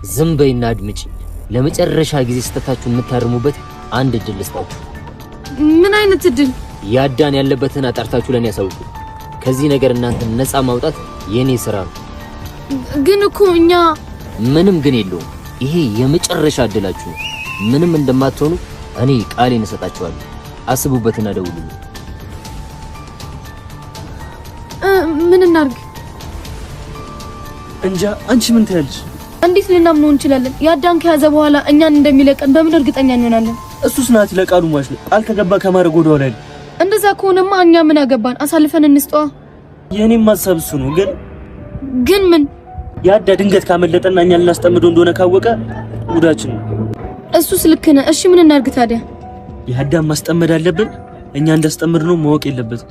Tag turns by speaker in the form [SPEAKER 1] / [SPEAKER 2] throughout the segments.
[SPEAKER 1] ዝም በይና አድምጪ። ለመጨረሻ ጊዜ ስተታችሁ የምታርሙበት አንድ እድል ልስጣችሁ።
[SPEAKER 2] ምን አይነት እድል?
[SPEAKER 1] ያዳን ያለበትን አጣርታችሁ ለኔ ያሳውቁ። ከዚህ ነገር እናንተ ነፃ ማውጣት የኔ ስራ ነው።
[SPEAKER 2] ግን እኮ እኛ
[SPEAKER 1] ምንም ግን የለውም። ይሄ የመጨረሻ እድላችሁ ነው። ምንም እንደማትሆኑ እኔ ቃሌን እሰጣችኋለሁ። አስቡበትና ደውሉልኝ።
[SPEAKER 2] ምን እናርግ?
[SPEAKER 3] እንጃ። አንቺ ምን ትያለሽ?
[SPEAKER 2] እንዴት ልናምነው እንችላለን? ያዳን ከያዘ በኋላ እኛን እንደሚለቀን በምን እርግጠኛ እንሆናለን?
[SPEAKER 3] እሱስ ናት ለቃሉ ማሽ ነው። ቃል ከገባ ከማድረግ ወደ ኋላ አይደል።
[SPEAKER 2] እንደዛ ከሆነማ እኛ ምን አገባን? አሳልፈን እንስጠዋ።
[SPEAKER 3] የኔም ሐሳብ እሱ ነው።
[SPEAKER 2] ግን ምን
[SPEAKER 3] ያዳ ድንገት ካመለጠና እኛ ልናስጠምደው እንደሆነ ካወቀ ጉዳችን ነው።
[SPEAKER 2] እሱስ ልክ ነህ። እሺ ምን እናርግ ታዲያ?
[SPEAKER 3] ያዳን ማስጠመድ አለብን። እኛ እንዳስጠምድ ነው ማወቅ የለበትም።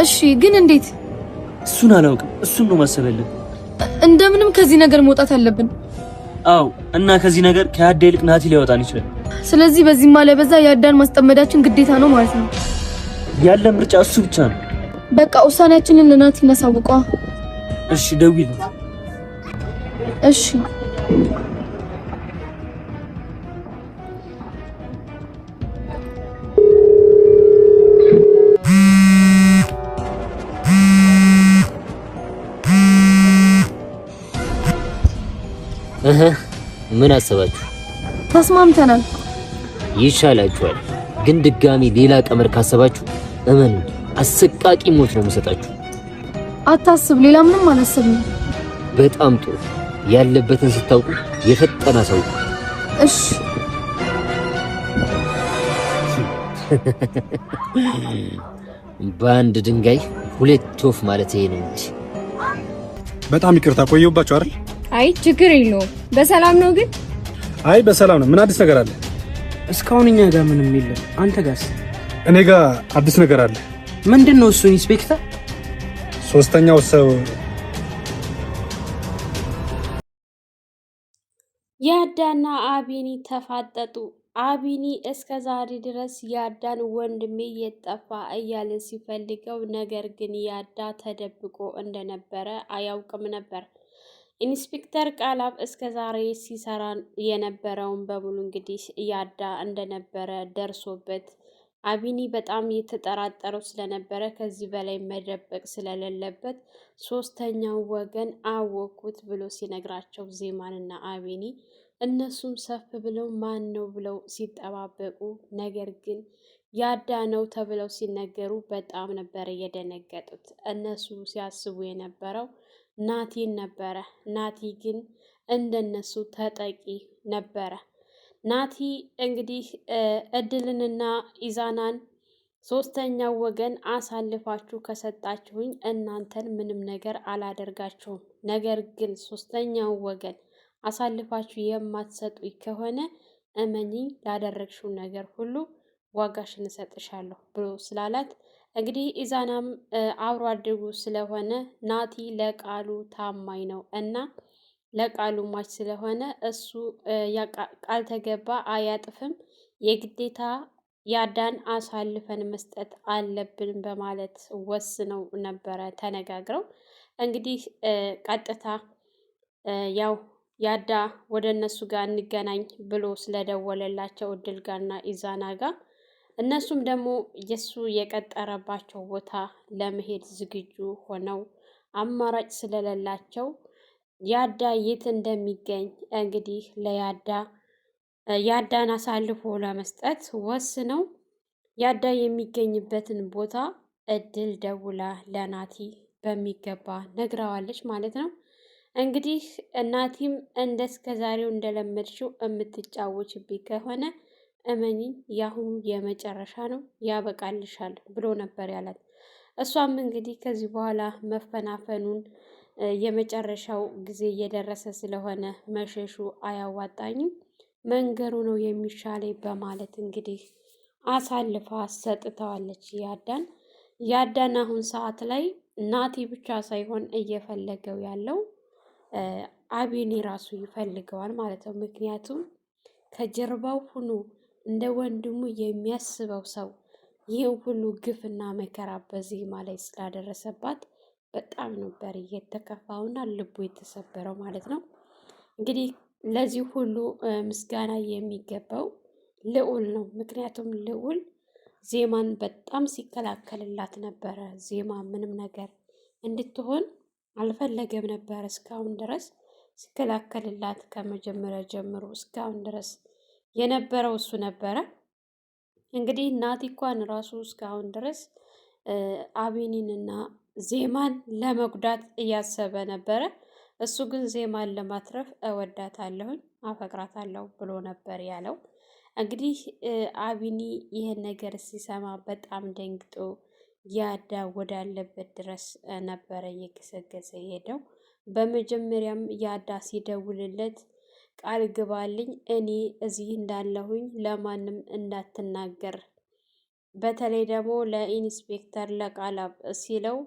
[SPEAKER 2] እሺ ግን እንዴት?
[SPEAKER 3] እሱን አላውቅም። እሱን ነው ማሰብ ያለብን።
[SPEAKER 2] እንደምንም ከዚህ ነገር መውጣት አለብን።
[SPEAKER 3] አው እና ከዚህ ነገር ከያዳ ይልቅ ናቲ ሊያወጣን ይችላል።
[SPEAKER 2] ስለዚህ በዚህ ማለት በዛ ያዳን ማስጠመዳችን ግዴታ ነው ማለት ነው።
[SPEAKER 3] ያለ ምርጫ እሱ ብቻ ነው።
[SPEAKER 2] በቃ ውሳኔያችንን ለናቲ እናሳውቀዋ።
[SPEAKER 3] እሺ ደውል።
[SPEAKER 2] እሺ
[SPEAKER 1] ምን አሰባችሁ?
[SPEAKER 2] ተስማምተናል።
[SPEAKER 1] ይሻላችኋል። ግን ድጋሚ ሌላ ቀመር ካሰባችሁ እመኑ፣ አሰቃቂ ሞት ነው የምሰጣችሁ።
[SPEAKER 2] አታስብ፣ ሌላ ምንም አላሰብንም።
[SPEAKER 1] በጣም ጥሩ። ያለበትን ስታውቁ የፈጠነ አሳውቁ።
[SPEAKER 2] እሺ።
[SPEAKER 1] በአንድ ድንጋይ ሁለት ወፍ ማለት ይሄ ነው እንጂ።
[SPEAKER 4] በጣም ይቅርታ ቆየሁባችሁ አይደል?
[SPEAKER 5] አይ ችግር የለውም። በሰላም ነው ግን?
[SPEAKER 4] አይ በሰላም ነው። ምን አዲስ ነገር አለ?
[SPEAKER 3] እስካሁን እኛ ጋር ምንም የለም። አንተ ጋርስ?
[SPEAKER 4] እኔ ጋር አዲስ ነገር አለ።
[SPEAKER 3] ምንድነው እሱ ኢንስፔክተር?
[SPEAKER 4] ሶስተኛው ሰው
[SPEAKER 6] ያዳና አቢኒ ተፋጠጡ። አቢኒ እስከ ዛሬ ድረስ ያዳን ወንድሜ የጠፋ እያለ ሲፈልገው፣ ነገር ግን ያዳ ተደብቆ እንደነበረ አያውቅም ነበር። ኢንስፔክተር ቃላብ እስከ ዛሬ ሲሰራ የነበረውን በሙሉ እንግዲህ ያዳ እንደነበረ ደርሶበት አቢኒ በጣም የተጠራጠረው ስለነበረ ከዚህ በላይ መደበቅ ስለሌለበት ሶስተኛው ወገን አወኩት ብሎ ሲነግራቸው ዜማንና አቢኒ እነሱም ሰፍ ብለው ማን ነው ብለው ሲጠባበቁ፣ ነገር ግን ያዳ ነው ተብለው ሲነገሩ በጣም ነበረ የደነገጡት። እነሱ ሲያስቡ የነበረው ናቲን ነበረ። ናቲ ግን እንደነሱ ተጠቂ ነበረ። ናቲ እንግዲህ እድልንና ኢዛናን ሶስተኛው ወገን አሳልፋችሁ ከሰጣችሁኝ እናንተን ምንም ነገር አላደርጋችሁም፣ ነገር ግን ሶስተኛው ወገን አሳልፋችሁ የማትሰጡኝ ከሆነ እመኚኝ ላደረግሽው ነገር ሁሉ ዋጋሽን እሰጥሻለሁ ብሎ ስላላት እንግዲህ ኢዛናም አብሮ አድርጉ ስለሆነ ናቲ ለቃሉ ታማኝ ነው እና ለቃሉ ማች ስለሆነ እሱ ቃል ተገባ አያጥፍም፣ የግዴታ ያዳን አሳልፈን መስጠት አለብን በማለት ወስነው ነበረ ተነጋግረው። እንግዲህ ቀጥታ ያው ያዳ ወደ እነሱ ጋር እንገናኝ ብሎ ስለደወለላቸው እድል ጋርና ኢዛና ጋር እነሱም ደግሞ የሱ የቀጠረባቸው ቦታ ለመሄድ ዝግጁ ሆነው አማራጭ ስለሌላቸው ያዳ የት እንደሚገኝ እንግዲህ ያዳን አሳልፎ ለመስጠት ወስነው ያዳ የሚገኝበትን ቦታ እድል ደውላ ለናቲ በሚገባ ነግረዋለች ማለት ነው። እንግዲህ እናቲም እስከ ዛሬው እንደለመድሽው የምትጫወችብኝ ከሆነ እመኚኝ ያሁኑ የመጨረሻ ነው ያበቃልሻል ብሎ ነበር ያላት። እሷም እንግዲህ ከዚህ በኋላ መፈናፈኑን የመጨረሻው ጊዜ እየደረሰ ስለሆነ መሸሹ አያዋጣኝም፣ መንገሩ ነው የሚሻለኝ በማለት እንግዲህ አሳልፋ ሰጥተዋለች ያዳን አሁን ሰዓት ላይ ናቲ ብቻ ሳይሆን እየፈለገው ያለው አቢኒ ራሱ ይፈልገዋል ማለት ነው። ምክንያቱም ከጀርባው ሁኖ እንደ ወንድሙ የሚያስበው ሰው ይህን ሁሉ ግፍና መከራ በዚህማ ላይ ስላደረሰባት በጣም ነበር የተከፋውና ልቡ የተሰበረው ማለት ነው። እንግዲህ ለዚህ ሁሉ ምስጋና የሚገባው ልዑል ነው። ምክንያቱም ልዑል ዜማን በጣም ሲከላከልላት ነበረ። ዜማ ምንም ነገር እንድትሆን አልፈለገም ነበር እስካሁን ድረስ ሲከላከልላት ከመጀመሪያ ጀምሮ እስካሁን ድረስ የነበረው እሱ ነበረ። እንግዲህ ናቲ እንኳን ራሱ እስካሁን ድረስ አቢኒንና ዜማን ለመጉዳት እያሰበ ነበረ። እሱ ግን ዜማን ለማትረፍ እወዳታለሁኝ አፈቅራታለሁ ብሎ ነበር ያለው። እንግዲህ አቢኒ ይህን ነገር ሲሰማ በጣም ደንግጦ ያዳ ወዳለበት ድረስ ነበረ እየገሰገሰ ሄደው። በመጀመሪያም ያዳ ሲደውልለት ቃል ግባልኝ እኔ እዚህ እንዳለሁኝ ለማንም እንዳትናገር፣ በተለይ ደግሞ ለኢንስፔክተር ለቃላብ ሲለው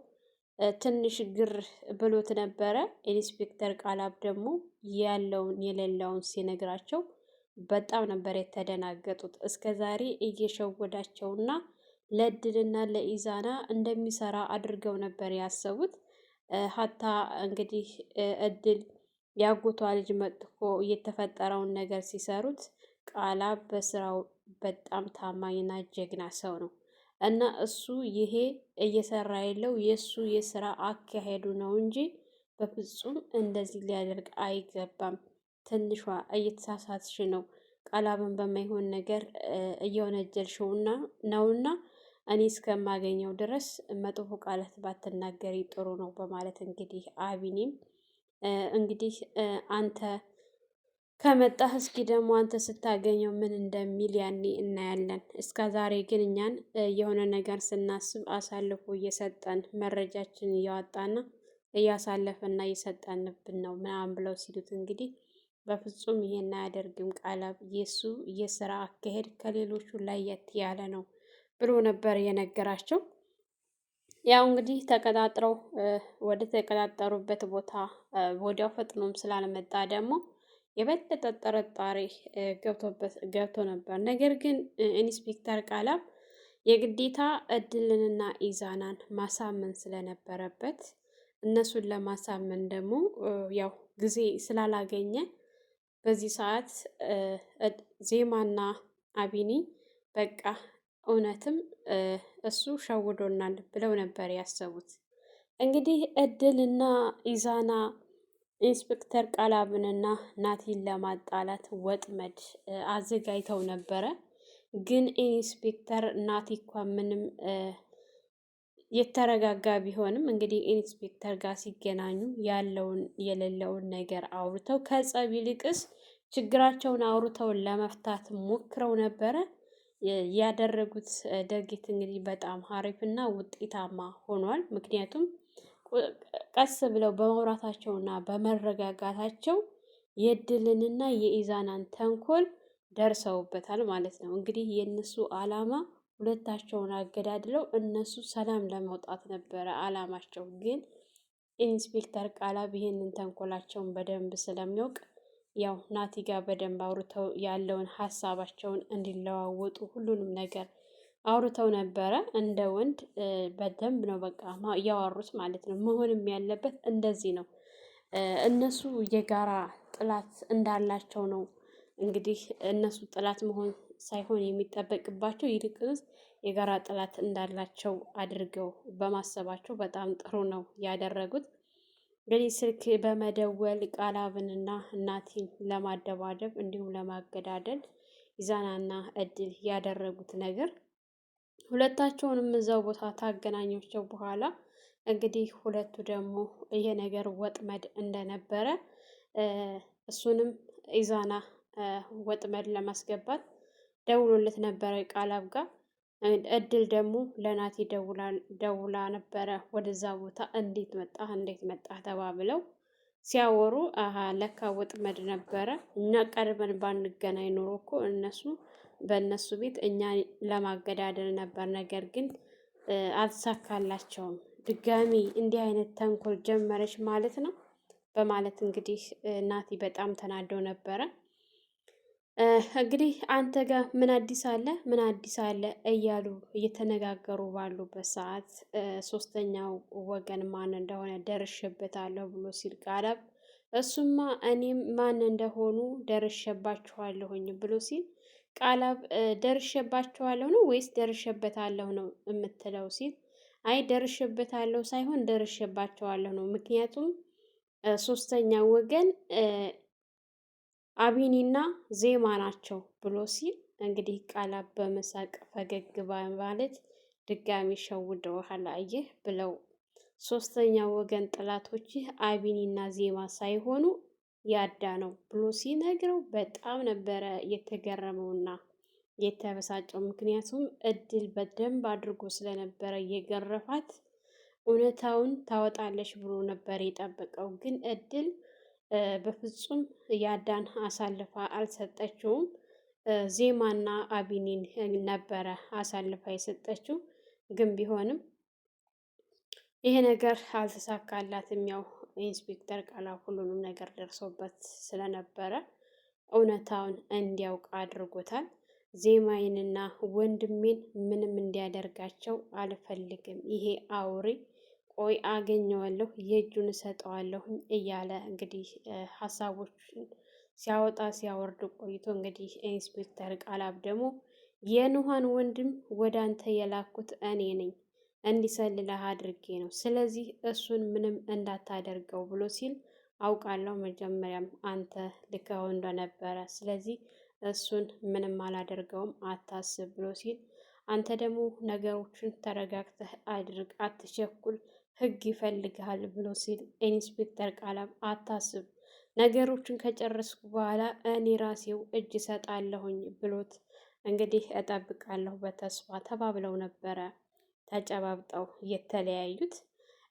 [SPEAKER 6] ትንሽ ግር ብሎት ነበረ። ኢንስፔክተር ቃላብ ደግሞ ያለውን የሌለውን ሲነግራቸው በጣም ነበር የተደናገጡት። እስከ ዛሬ እየሸወዳቸውና ለእድልና ለኢዛና እንደሚሰራ አድርገው ነበር ያሰቡት። ሀታ እንግዲህ እድል ያጎቷ ልጅ መጥቶ የተፈጠረውን ነገር ሲሰሩት ቃላብ በስራው በጣም ታማኝና ጀግና ሰው ነው እና እሱ ይሄ እየሰራ ያለው የእሱ የስራ አካሄዱ ነው እንጂ በፍጹም እንደዚህ ሊያደርግ አይገባም። ትንሿ እየተሳሳትሽ ነው፣ ቃላብን በማይሆን ነገር እየወነጀልሽውና ነውና እኔ እስከማገኘው ድረስ መጥፎ ቃላት ባትናገሪ ጥሩ ነው በማለት እንግዲህ አቢኒም እንግዲህ አንተ ከመጣህ እስኪ ደግሞ አንተ ስታገኘው ምን እንደሚል ያኔ እናያለን። እስከ ዛሬ ግን እኛን የሆነ ነገር ስናስብ አሳልፎ እየሰጠን መረጃችን እያወጣና እያሳለፈና እየሰጠንብን ነው ምናምን ብለው ሲሉት እንግዲህ በፍጹም ይሄን አያደርግም ቃላብ፣ የሱ የስራ አካሄድ ከሌሎቹ ለየት ያለ ነው ብሎ ነበር የነገራቸው። ያው እንግዲህ ተቀጣጥረው ወደ ተቀጣጠሩበት ቦታ ወዲያው ፈጥኖም ስላልመጣ ደግሞ የበለጠ ጥርጣሬ ገብቶ ነበር። ነገር ግን ኢንስፔክተር ቃላብ የግዴታ እድልንና ኢዛናን ማሳመን ስለነበረበት እነሱን ለማሳመን ደግሞ ያው ጊዜ ስላላገኘ በዚህ ሰዓት ዜማና አቢኒ በቃ እውነትም እሱ ሸውዶናል ብለው ነበር ያሰቡት። እንግዲህ እድልና ኢዛና ኢንስፔክተር ቃላብንና ናቲን ለማጣላት ወጥመድ አዘጋጅተው ነበረ። ግን ኢንስፔክተር ናቲ እንኳን ምንም የተረጋጋ ቢሆንም እንግዲህ ኢንስፔክተር ጋር ሲገናኙ ያለውን የሌለውን ነገር አውርተው ከጸብ ይልቅስ ችግራቸውን አውርተው ለመፍታት ሞክረው ነበረ። ያደረጉት ድርጊት እንግዲህ በጣም አሪፍና ውጤታማ ሆኗል። ምክንያቱም ቀስ ብለው በመውራታቸውና በመረጋጋታቸው የእድልንና የኢዛናን ተንኮል ደርሰውበታል ማለት ነው። እንግዲህ የእነሱ አላማ ሁለታቸውን አገዳድለው እነሱ ሰላም ለመውጣት ነበረ አላማቸው። ግን ኢንስፔክተር ቃላብ ይሄንን ተንኮላቸውን በደንብ ስለሚያውቅ ያው ናቲ ጋር በደንብ አውርተው ያለውን ሀሳባቸውን እንዲለዋወጡ ሁሉንም ነገር አውርተው ነበረ። እንደ ወንድ በደንብ ነው በቃ እያወሩት ማለት ነው። መሆንም ያለበት እንደዚህ ነው። እነሱ የጋራ ጥላት እንዳላቸው ነው እንግዲህ እነሱ ጥላት መሆን ሳይሆን የሚጠበቅባቸው ይልቅስ የጋራ ጥላት እንዳላቸው አድርገው በማሰባቸው በጣም ጥሩ ነው ያደረጉት። እንግዲህ ስልክ በመደወል ቃላብንና እናቲን ለማደባደብ እንዲሁም ለማገዳደል ኢዛናና እድል ያደረጉት ነገር ሁለታቸውንም እዛው ቦታ ታገናኛቸው በኋላ እንግዲህ ሁለቱ ደግሞ ይሄ ነገር ወጥመድ እንደነበረ እሱንም ኢዛና ወጥመድ ለማስገባት ደውሎለት ነበረ ቃላብ ጋር። እድል ደግሞ ለናቲ ደውላ ነበረ ወደዛ ቦታ እንዴት መጣህ ተባብለው ሲያወሩ ለካ ወጥመድ ነበረ። እኛ ቀርበን ባንገናኝ ኖሮ እኮ እነሱ በእነሱ ቤት እኛ ለማገዳደል ነበር፣ ነገር ግን አልተሳካላቸውም። ድጋሚ እንዲህ አይነት ተንኮል ጀመረች ማለት ነው በማለት እንግዲህ ናቲ በጣም ተናደው ነበረ። እንግዲህ አንተ ጋር ምን አዲስ አለ እያሉ እየተነጋገሩ ባሉበት ሰዓት ሶስተኛው ወገን ማን እንደሆነ ደርሼበታለሁ ብሎ ሲል ቃላብ እሱማ እኔም ማን እንደሆኑ ደርሼባችኋለሁኝ ብሎ ሲል ቃላብ ደርሼባችኋለሁ ነው ወይስ ደርሼበታለሁ ነው የምትለው ሲል አይ ደርሼበታለሁ ሳይሆን ደርሼባቸዋለሁ ነው። ምክንያቱም ሶስተኛ ወገን አቢኒና ዜማ ናቸው ብሎ ሲል እንግዲህ ቃላብ በመሳቅ ፈገግ በማለት ድጋሚ ሸውደውሃል አየህ ብለው ሶስተኛ ወገን ጥላቶችህ አቢኒና ዜማ ሳይሆኑ ያዳ ነው ብሎ ሲነግረው በጣም ነበረ የተገረመውና የተበሳጨው። ምክንያቱም እድል በደንብ አድርጎ ስለነበረ የገረፋት እውነታውን ታወጣለች ብሎ ነበር የጠበቀው። ግን እድል በፍጹም ያዳን አሳልፋ አልሰጠችውም። ዜማና አቢኒን ነበረ አሳልፋ የሰጠችው። ግን ቢሆንም ይሄ ነገር አልተሳካላትም። ያው ኢንስፔክተር ቃላብ ሁሉንም ነገር ደርሶበት ስለነበረ እውነታውን እንዲያውቅ አድርጎታል። ዜማዬንና ወንድሜን ምንም እንዲያደርጋቸው አልፈልግም። ይሄ አውሬ ቆይ አገኘዋለሁ፣ የእጁን እሰጠዋለሁ እያለ እንግዲህ ሀሳቦችን ሲያወጣ ሲያወርድ ቆይቶ እንግዲህ ኢንስፔክተር ቃላብ ደግሞ የኑሃን ወንድም ወደ አንተ የላኩት እኔ ነኝ፣ እንዲሰልልህ አድርጌ ነው። ስለዚህ እሱን ምንም እንዳታደርገው ብሎ ሲል አውቃለሁ መጀመሪያም አንተ ልከው እንደነበረ፣ ስለዚህ እሱን ምንም አላደርገውም አታስብ ብሎ ሲል አንተ ደግሞ ነገሮችን ተረጋግተህ አድርግ፣ አትቸኩል፣ ህግ ይፈልግሃል ብሎ ሲል ኢንስፔክተር ቃላብ አታስብ፣ ነገሮችን ከጨረስኩ በኋላ እኔ ራሴው እጅ ሰጣለሁኝ ብሎት እንግዲህ እጠብቃለሁ በተስፋ ተባብለው ነበረ ተጨባብጠው የተለያዩት።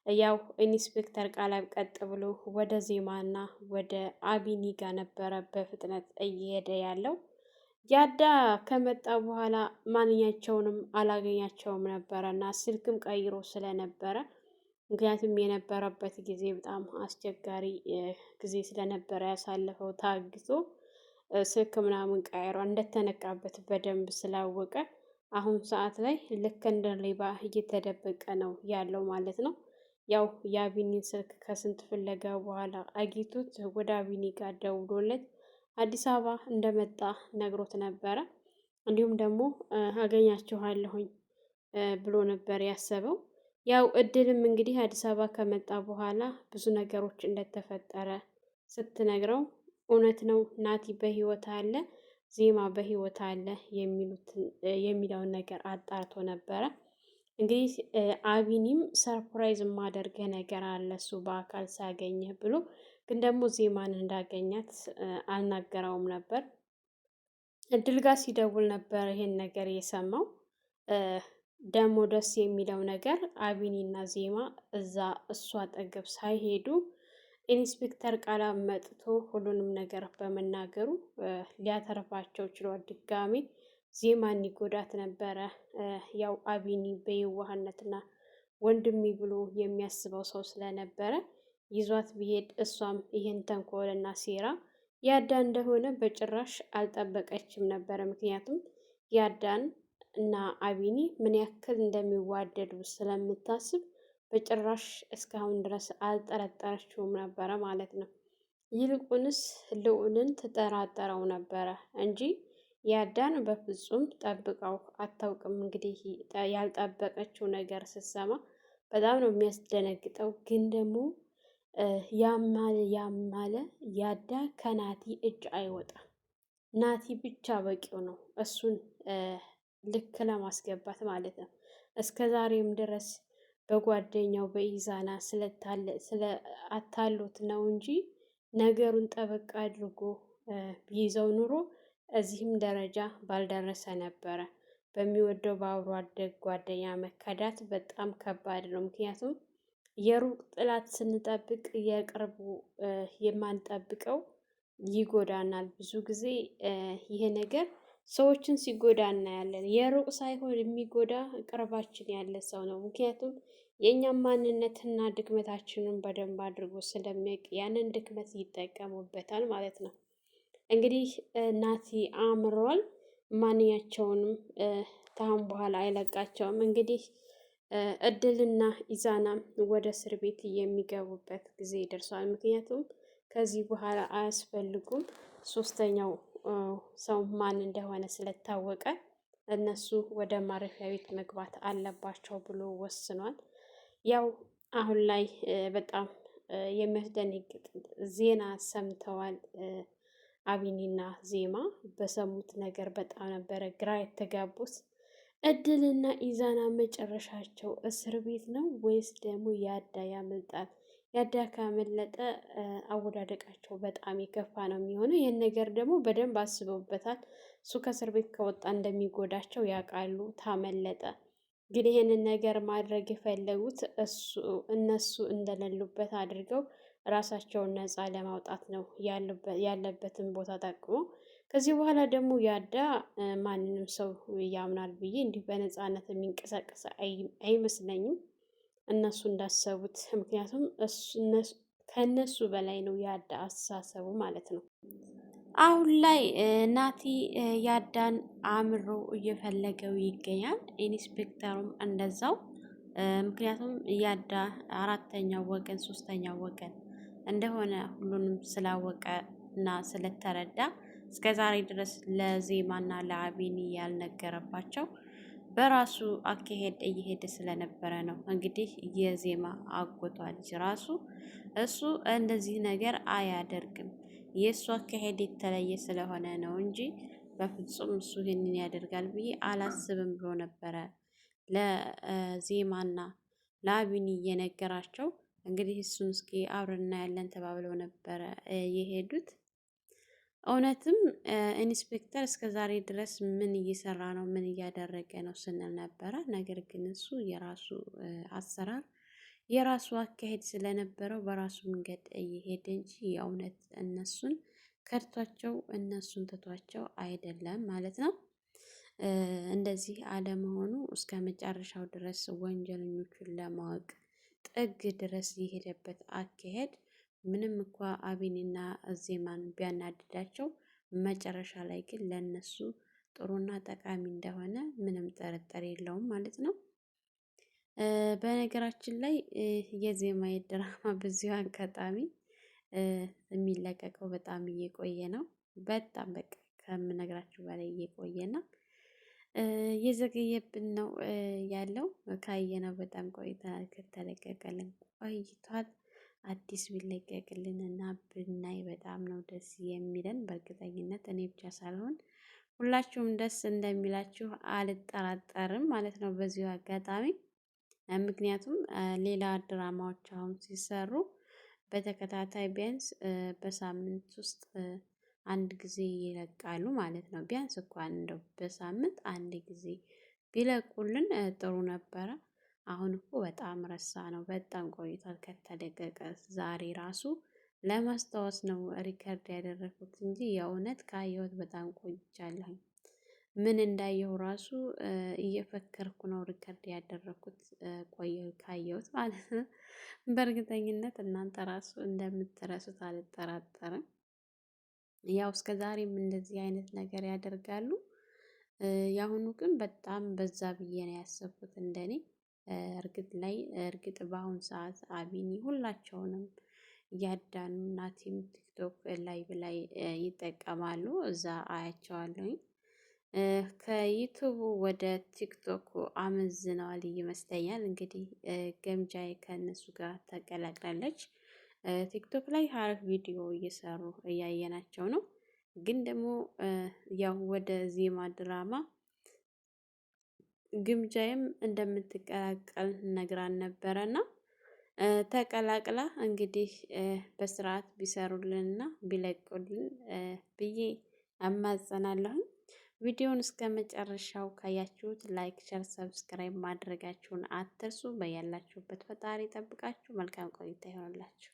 [SPEAKER 6] ያው ኢንስፔክተር ቃላብ ቀጥ ብሎ ወደ ዜማና ወደ አቢኒ ጋር ነበረ በፍጥነት እየሄደ ያለው። ያዳ ከመጣ በኋላ ማንኛቸውንም አላገኛቸውም ነበረ እና ስልክም ቀይሮ ስለነበረ ምክንያቱም የነበረበት ጊዜ በጣም አስቸጋሪ ጊዜ ስለነበረ ያሳለፈው ታግዞ ስልክ ምናምን ቀይሮ እንደተነቃበት በደንብ ስላወቀ አሁን ሰዓት ላይ ልክ እንደ ሌባ እየተደበቀ ነው ያለው ማለት ነው። ያው የአቢኒን ስልክ ከስንት ፍለጋ በኋላ አግኝቶት ወደ አቢኒ ጋር ደውሎለት አዲስ አበባ እንደመጣ ነግሮት ነበረ። እንዲሁም ደግሞ አገኛችኋለሁኝ ብሎ ነበር ያሰበው። ያው እድልም እንግዲህ አዲስ አበባ ከመጣ በኋላ ብዙ ነገሮች እንደተፈጠረ ስትነግረው እውነት ነው ናቲ በህይወት አለ፣ ዜማ በህይወት አለ የሚለውን ነገር አጣርቶ ነበረ። እንግዲህ አቢኒም ሰርፕራይዝ የማደርገህ ነገር አለ እሱ በአካል ሳገኘህ ብሎ ግን ደግሞ ዜማን እንዳገኛት አልናገረውም ነበር። እድል ጋር ሲደውል ነበር ይሄን ነገር የሰማው። ደግሞ ደስ የሚለው ነገር አቢኒና ዜማ እዛ እሱ አጠገብ ሳይሄዱ ኢንስፔክተር ቃላብ መጥቶ ሁሉንም ነገር በመናገሩ ሊያተርፋቸው ችሏል። ድጋሚ ዜማን ይጎዳት ነበረ። ያው አቢኒ በየዋህነትና ወንድሜ ብሎ የሚያስበው ሰው ስለነበረ ይዟት ቢሄድ እሷም ይሄን ተንኮልና ሴራ ያዳ እንደሆነ በጭራሽ አልጠበቀችም ነበረ። ምክንያቱም ያዳን እና አቢኒ ምን ያክል እንደሚዋደዱ ስለምታስብ በጭራሽ እስካሁን ድረስ አልጠረጠረችውም ነበረ ማለት ነው። ይልቁንስ ልዑልን ትጠራጠረው ነበረ እንጂ ያዳን በፍጹም ጠብቀው አታውቅም። እንግዲህ ያልጠበቀችው ነገር ስትሰማ በጣም ነው የሚያስደነግጠው። ግን ደግሞ ያማለ ያዳ ከናቲ እጅ አይወጣም። ናቲ ብቻ በቂው ነው እሱን ልክ ለማስገባት ማለት ነው። እስከ ዛሬም ድረስ በጓደኛው በኢዛና አታሎት ነው እንጂ ነገሩን ጠበቅ አድርጎ ቢይዘው ኑሮ እዚህም ደረጃ ባልደረሰ ነበረ። በሚወደው በአብሮ አደግ ጓደኛ መከዳት በጣም ከባድ ነው። ምክንያቱም የሩቅ ጥላት ስንጠብቅ የቅርቡ የማንጠብቀው ይጎዳናል። ብዙ ጊዜ ይሄ ነገር ሰዎችን ሲጎዳ እናያለን። የሩቅ ሳይሆን የሚጎዳ ቅርባችን ያለ ሰው ነው። ምክንያቱም የእኛም ማንነትና ድክመታችንን በደንብ አድርጎ ስለሚያውቅ ያንን ድክመት ይጠቀሙበታል ማለት ነው። እንግዲህ ናቲ አምሯል። ማንኛቸውንም ታሁን በኋላ አይለቃቸውም። እንግዲህ እድልና ኢዛናም ወደ እስር ቤት የሚገቡበት ጊዜ ደርሷል። ምክንያቱም ከዚህ በኋላ አያስፈልጉም። ሶስተኛው ሰው ማን እንደሆነ ስለታወቀ እነሱ ወደ ማረፊያ ቤት መግባት አለባቸው ብሎ ወስኗል። ያው አሁን ላይ በጣም የሚያስደነግጥ ዜና ሰምተዋል። አቢኒና ዜማ በሰሙት ነገር በጣም ነበረ ግራ የተጋቡት። እድልና ኢዛና መጨረሻቸው እስር ቤት ነው ወይስ ደግሞ ያዳ ያመልጣል? ያዳ ካመለጠ አወዳደቃቸው በጣም የከፋ ነው የሚሆነው። ይህን ነገር ደግሞ በደንብ አስበውበታል። እሱ ከእስር ቤት ከወጣ እንደሚጎዳቸው ያውቃሉ። ታመለጠ ግን ይህንን ነገር ማድረግ የፈለጉት እነሱ እንደሌሉበት አድርገው ራሳቸውን ነፃ ለማውጣት ነው ያለበትን ቦታ ጠቅሞ። ከዚህ በኋላ ደግሞ ያዳ ማንንም ሰው ያምናል ብዬ እንዲህ በነፃነት የሚንቀሳቀስ አይመስለኝም እነሱ እንዳሰቡት። ምክንያቱም ከእነሱ በላይ ነው ያዳ አስተሳሰቡ ማለት ነው። አሁን ላይ ናቲ ያዳን አምሮ እየፈለገው ይገኛል። ኢንስፔክተሩም እንደዛው። ምክንያቱም ያዳ አራተኛው ወገን ሶስተኛው ወገን እንደሆነ ሁሉንም ስላወቀ እና ስለተረዳ እስከ ዛሬ ድረስ ለዜማና ለአቢኒ ያልነገረባቸው በራሱ አካሄድ እየሄደ ስለነበረ ነው። እንግዲህ የዜማ አጎቷ ልጅ ራሱ እሱ እንደዚህ ነገር አያደርግም የእሱ አካሄድ የተለየ ስለሆነ ነው እንጂ በፍጹም እሱ ይህንን ያደርጋል ብዬ አላስብም ብሎ ነበረ ለዜማና ለአቢኒ እየነገራቸው። እንግዲህ እሱን እስኪ አብረና ያለን ተባብለው ነበረ የሄዱት። እውነትም ኢንስፔክተር እስከ ዛሬ ድረስ ምን እየሰራ ነው ምን እያደረገ ነው ስንል ነበረ። ነገር ግን እሱ የራሱ አሰራር የራሱ አካሄድ ስለነበረው በራሱ መንገድ እየሄደ እንጂ የእውነት እነሱን ከድቷቸው እነሱን ትቷቸው አይደለም ማለት ነው። እንደዚህ አለመሆኑ እስከ መጨረሻው ድረስ ወንጀለኞቹን ለማወቅ ጥግ ድረስ የሄደበት አካሄድ ምንም እንኳ አቢኒና ዜማን ቢያናድዳቸው መጨረሻ ላይ ግን ለነሱ ጥሩና ጠቃሚ እንደሆነ ምንም ጥርጥር የለውም ማለት ነው። በነገራችን ላይ የዜማ ድራማ በዚሁ አጋጣሚ የሚለቀቀው በጣም እየቆየ ነው። በጣም በቃ ከምነግራችሁ በላይ እየቆየና እየዘገየብን ነው ያለው። ካየነው በጣም ቆይተናል። ከተለቀቀልን ቆይቷል። አዲስ ቢለቀቅልን እና ብናይ በጣም ነው ደስ የሚለን። በእርግጠኝነት እኔ ብቻ ሳልሆን ሁላችሁም ደስ እንደሚላችሁ አልጠራጠርም ማለት ነው በዚሁ አጋጣሚ። ምክንያቱም ሌላ ድራማዎች አሁን ሲሰሩ በተከታታይ ቢያንስ በሳምንት ውስጥ አንድ ጊዜ ይለቃሉ ማለት ነው። ቢያንስ እንኳን እንደው በሳምንት አንድ ጊዜ ቢለቁልን ጥሩ ነበረ። አሁን እኮ በጣም ረሳ ነው። በጣም ቆይቷል ከተለቀቀ። ዛሬ ራሱ ለማስታወስ ነው ሪከርድ ያደረኩት እንጂ የእውነት ካየሁት በጣም ቆይቻለሁኝ። ምን እንዳየሁ ራሱ እየፈከርኩ ነው ሪከርድ ያደረኩት ካየሁት ማለት ነው። በእርግጠኝነት እናንተ ራሱ እንደምትረሱት አልጠራጠርም። ያው እስከ ዛሬም እንደዚህ አይነት ነገር ያደርጋሉ። የአሁኑ ግን በጣም በዛ ብዬ ነው ያሰብኩት እንደኔ። እርግጥ በአሁን ሰዓት አቢኒ ሁላቸውንም እያዳኑ ናቲም ቲክቶክ ላይ ይጠቀማሉ። እዛ አያቸዋለሁኝ። ከዩቱቡ ወደ ቲክቶክ አመዝነዋል ይመስለኛል። እንግዲህ ገምጃዬ ከእነሱ ጋር ተቀላቅላለች። ቲክቶክ ላይ ሀረፍ ቪዲዮ እየሰሩ እያየናቸው ነው። ግን ደግሞ ያው ወደ ዜማ ድራማ ግምጃዬም እንደምትቀላቀል ነግራን ነበረና ተቀላቅላ እንግዲህ በስርዓት ቢሰሩልንና ቢለቁልን ብዬ አማጸናለሁ። ቪዲዮውን እስከ መጨረሻው ካያችሁት ላይክ፣ ሸር፣ ሰብስክራይብ ማድረጋችሁን አትርሱ። በያላችሁበት ፈጣሪ ጠብቃችሁ መልካም ቆይታ ይሆንላችሁ።